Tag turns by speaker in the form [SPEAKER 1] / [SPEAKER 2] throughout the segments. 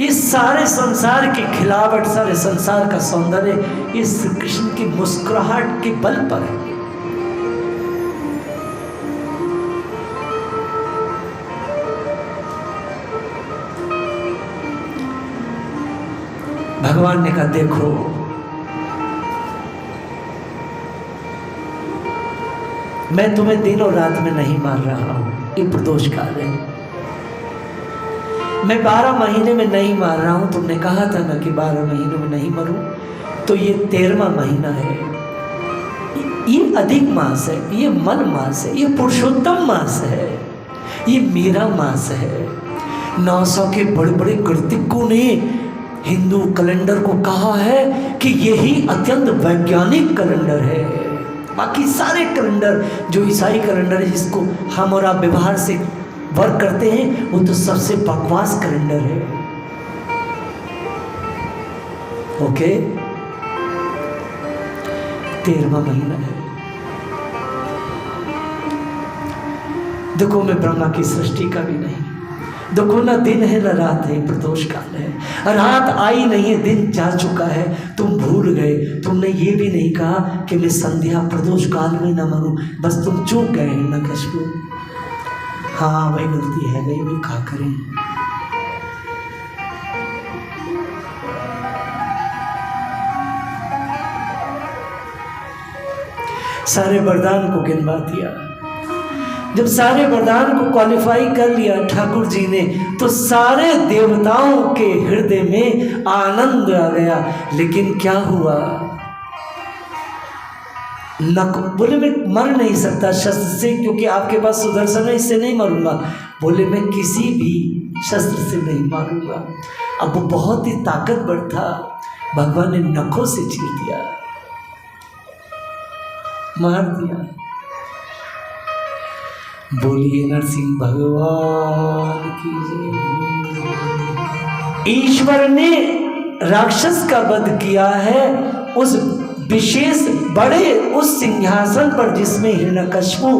[SPEAKER 1] ये सारे संसार की खिलावट, सारे संसार का सौंदर्य इस कृष्ण की मुस्कुराहट के बल पर है। भगवान ने कहा देखो, मैं तुम्हें दिन और रात में नहीं मार रहा हूं, ये प्रदोष काल है। मैं 12 महीने में नहीं मार रहा हूं। तुमने कहा था ना कि 12 महीनों में नहीं मरूं, तो ये 13वां महीना है। ये अधिक मास है, ये मन मास है, ये पुरुषोत्तम मास है, ये मेरा मास है। 900 के बड़े बड़े कृतिकों ने हिंदू कैलेंडर को कहा है कि यही अत्यंत वैज्ञानिक कैलेंडर है। बाकी सारे कैलेंडर, जो ईसाई कैलेंडर है जिसको हम और आप व्यवहार से वर्क करते हैं, वो तो सबसे बकवास कैलेंडर है। ओके, 13वां महीना है। देखो, मैं ब्रह्मा की सृष्टि का भी नहीं। देखो ना, दिन है ना रात है, प्रदोष काल है। रात आई नहीं है, दिन जा चुका है। तुम भूल गए, तुमने ये भी नहीं कहा कि मैं संध्या प्रदोष काल में न मरूं। बस तुम चूक गए हिरण्यकश्यप। हाँ, वही गलती है, वही भी क्या करें। सारे वरदान को गिनवा दिया। जब सारे वरदान को क्वालिफाई कर लिया ठाकुर जी ने, तो सारे देवताओं के हृदय में आनंद आ गया। लेकिन क्या हुआ? बोले मैं मर नहीं सकता शस्त्र से, क्योंकि आपके पास सुदर्शन है, इससे नहीं मरूंगा। बोले मैं किसी भी शस्त्र से नहीं मारूंगा। अब वो बहुत ही ताकतवर था, भगवान ने नखों से चीर दिया, मार दिया। बोलिए नरसिंह भगवान की जय। ईश्वर ने राक्षस का वध किया है उस विशेष बड़े उस सिंहासन पर जिसमें हिरण्यकश्यपु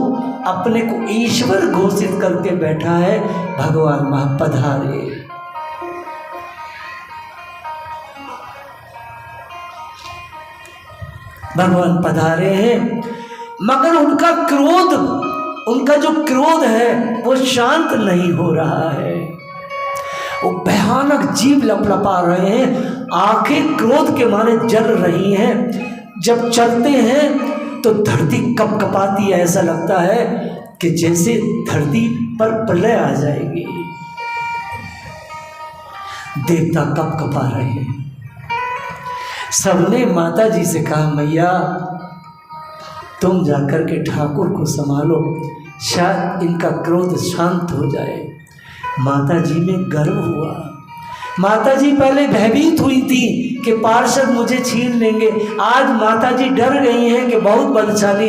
[SPEAKER 1] अपने को ईश्वर घोषित करके बैठा है। भगवान वहां पधारे। भगवान पधारे हैं, मगर उनका क्रोध, उनका जो क्रोध है वो शांत नहीं हो रहा है। वो भयानक जीभ लपलपा रहे हैं, आंखें क्रोध के मारे जल रही हैं। जब चलते हैं तो धरती कपकपाती है, ऐसा लगता है कि जैसे धरती पर प्रलय आ जाएगी। देवता कपकपा रहे हैं। सबने माता जी से कहा, मैया तुम जाकर के ठाकुर को संभालो, शायद इनका क्रोध शांत हो जाए। माता जी में गर्व हुआ। माता जी पहले भयभीत हुई थी कि पार्षद मुझे छीन लेंगे। आज माता जी डर गई हैं कि बहुत बलशाली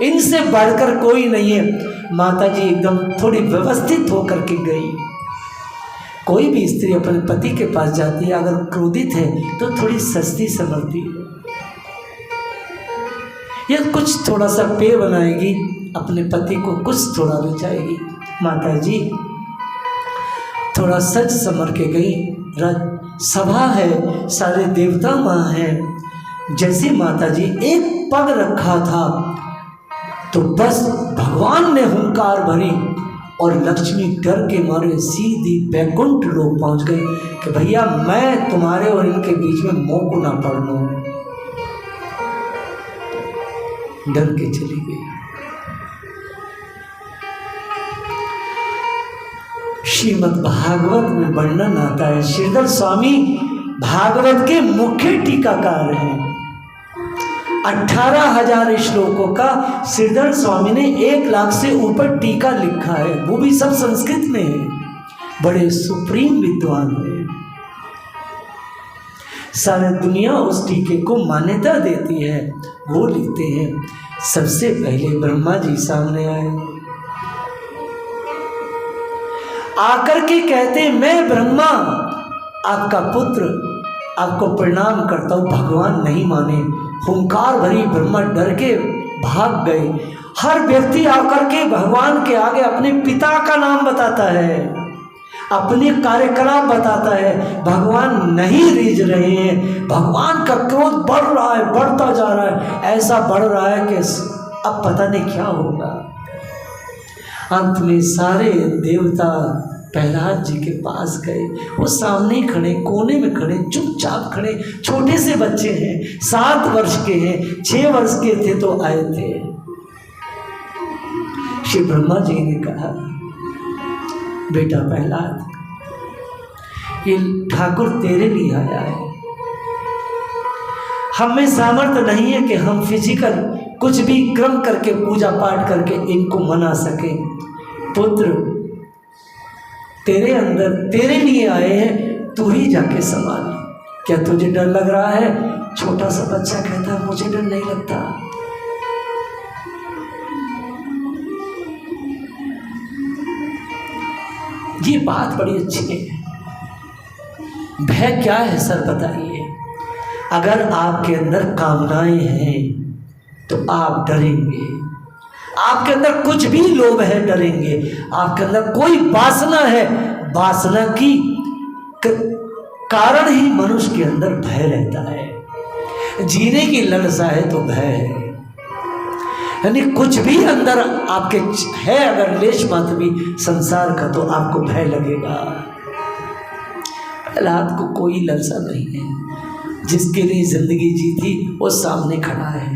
[SPEAKER 1] इनसे बढ़कर कोई नहीं है। माता जी एकदम थोड़ी व्यवस्थित होकर के गई। कोई भी स्त्री अपने पति के पास जाती है, अगर क्रोधित है तो थोड़ी सस्ती संभलती है, या कुछ थोड़ा सा पेय बनाएगी, अपने पति को कुछ थोड़ा रुचाएगी। माता जी थोड़ा सच समर के गई। सभा है, सारे देवता माँ हैं। जैसे माता जी एक पग रखा था तो बस भगवान ने हुंकार भरी और लक्ष्मी डर के मारे सीधी बैकुंठ लोक पहुंच गई कि भैया मैं तुम्हारे और इनके बीच में मोह को ना पड़ लूं। डर के चली गई। श्रीमद् भागवत में वर्णन आता है, श्रीधर स्वामी भागवत के मुख्य टीकाकार हैं। 18,000 श्लोकों का श्रीधर स्वामी ने 1 लाख से ऊपर टीका लिखा है, वो भी सब संस्कृत में है। बड़े सुप्रीम विद्वान हैं। सारी दुनिया उस टीके को मान्यता देती है। वो लिखते हैं, सबसे पहले ब्रह्मा जी सामने आए, आकर के कहते, मैं ब्रह्मा आपका पुत्र, आपको प्रणाम करता हूँ। भगवान नहीं माने, हुंकार भरी, ब्रह्मा डर के भाग गए। हर व्यक्ति आकर के भगवान के आगे अपने पिता का नाम बताता है। अपने कार्यकलाप बताता है। भगवान नहीं रिझ रहे हैं, भगवान का क्रोध बढ़ रहा है, बढ़ता जा रहा है, ऐसा बढ़ रहा है कि अब पता नहीं क्या होगा। अंत में सारे देवता प्रहलाद जी के पास गए। वो सामने खड़े, कोने में खड़े, चुपचाप खड़े। छोटे से बच्चे हैं, 7 वर्ष के हैं, 6 वर्ष के थे तो आए थे। श्री ब्रह्मा जी ने कहा, बेटा प्रहलाद, ये ठाकुर तेरे लिए आया है। हम में सामर्थ्य नहीं है कि हम फिजिकल कुछ भी क्रम करके, पूजा पाठ करके इनको मना सके। पुत्र, तेरे अंदर तेरे लिए आए हैं, तू ही जाके संभाल। क्या तुझे डर लग रहा है? छोटा सा बच्चा कहता है, मुझे डर नहीं लगता। ये बात बड़ी अच्छी है। भय क्या है सर, बताइए। अगर आपके अंदर कामनाएं हैं तो आप डरेंगे। आपके अंदर कुछ भी लोभ है, डरेंगे। आपके अंदर कोई वासना है, वासना की कारण ही मनुष्य के अंदर भय रहता है। जीने की लालसा है तो भय है। यानी कुछ भी अंदर आपके है, अगर लेश मात्र भी संसार का, तो आपको भय लगेगा। प्रहलाद को कोई लालसा नहीं है। जिसके लिए जिंदगी जी थी वो सामने खड़ा है।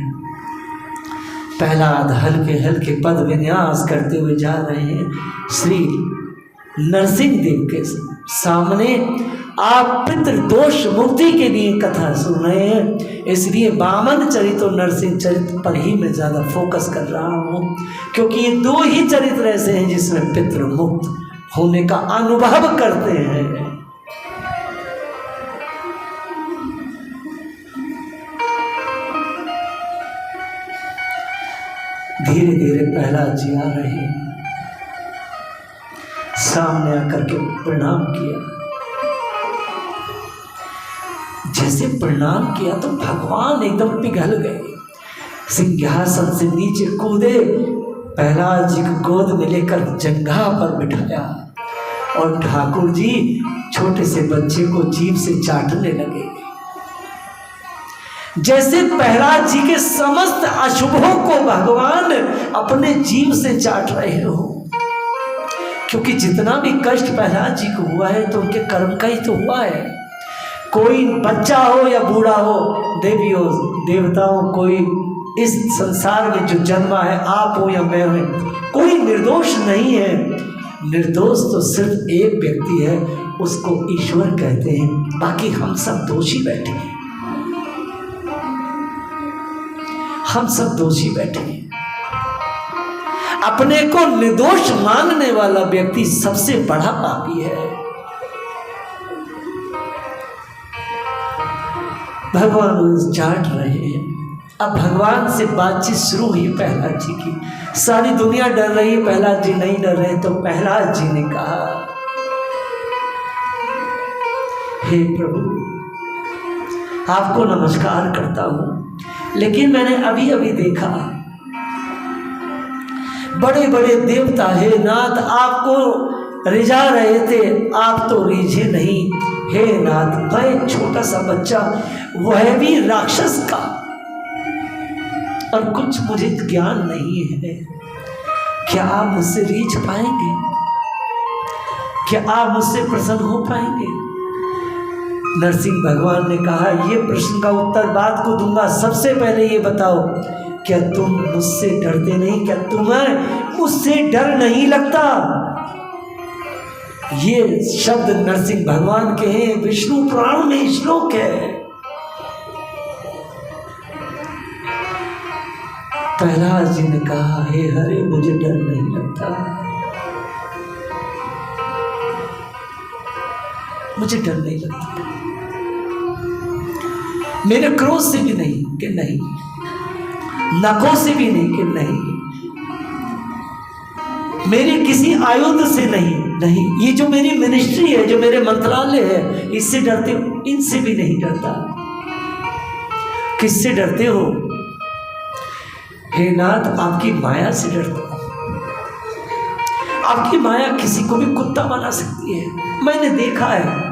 [SPEAKER 1] प्रहलाद हल्के हल्के पद विन्यास करते हुए जा रहे हैं श्री नरसिंह देव के सामने। आप पितृदोष मुक्ति के लिए कथा सुन रहे हैं, इसलिए वामन चरित और नरसिंह चरित पर ही मैं ज़्यादा फोकस कर रहा हूँ, क्योंकि ये 2 ही चरित्र ऐसे हैं जिसमें पितृ मुक्त होने का अनुभव करते हैं। धीरे धीरे प्रहलाद जी आ रहे हैं। सामने आकर के प्रणाम किया। जैसे प्रणाम किया तो भगवान एकदम पिघल गए, सिंहासन से नीचे कूदे, प्रहलाद जी को गोद में लेकर जंघा पर बिठाया और ठाकुर जी छोटे से बच्चे को जीभ से चाटने लगे। जैसे प्रहलाद जी के समस्त अशुभों को भगवान अपने जीव से चाट रहे हो। क्योंकि जितना भी कष्ट प्रहलाद जी को हुआ है तो उनके कर्म का ही तो हुआ है। कोई बच्चा हो या बूढ़ा हो, देवी हो, देवता हो, कोई इस संसार में जो जन्मा है, आप हो या मैं हो, कोई निर्दोष नहीं है। निर्दोष तो सिर्फ एक व्यक्ति है, उसको ईश्वर कहते हैं। बाकी हम सब दोषी बैठे हैं, हम सब दोषी बैठे हैं। अपने को निर्दोष मानने वाला व्यक्ति सबसे बड़ा पापी है। भगवान चाट रहे हैं। अब भगवान से बातचीत शुरू हुई प्रहलाद जी की। सारी दुनिया डर रही है, प्रहलाद जी नहीं डर रहे। तो प्रहलाद जी ने कहा, हे प्रभु, आपको नमस्कार करता हूं, लेकिन मैंने अभी अभी देखा बड़े बड़े देवता, हे नाथ, आपको रिझा रहे थे, आप तो रिझे नहीं। हे नाथ, मैं छोटा सा बच्चा, वह भी राक्षस का, और कुछ मुझे ज्ञान नहीं है। क्या आप मुझसे रीझ पाएंगे? क्या आप मुझसे प्रसन्न हो पाएंगे? नरसिंह भगवान ने कहा, ये प्रश्न का उत्तर बाद को दूंगा, सबसे पहले ये बताओ, क्या तुम मुझसे डरते नहीं? क्या तुम्हें मुझसे डर नहीं लगता? ये शब्द नरसिंह भगवान के हैं, विष्णु पुराण में श्लोक है। प्रहलाद जी ने कहा, हे हरे, मुझे डर नहीं लगता, मुझे डर नहीं लगता। मेरे क्रोध से भी नहीं कि नहीं, नखों से भी नहीं कि नहीं, मेरे किसी आयुध से नहीं, नहीं, ये जो मेरी मिनिस्ट्री है, जो मेरे मंत्रालय है, इससे डरते हो? इनसे भी नहीं डरता। किससे डरते हो? हे नाथ, आपकी माया से डरता हूं। आपकी माया किसी को भी कुत्ता बना सकती है। मैंने देखा है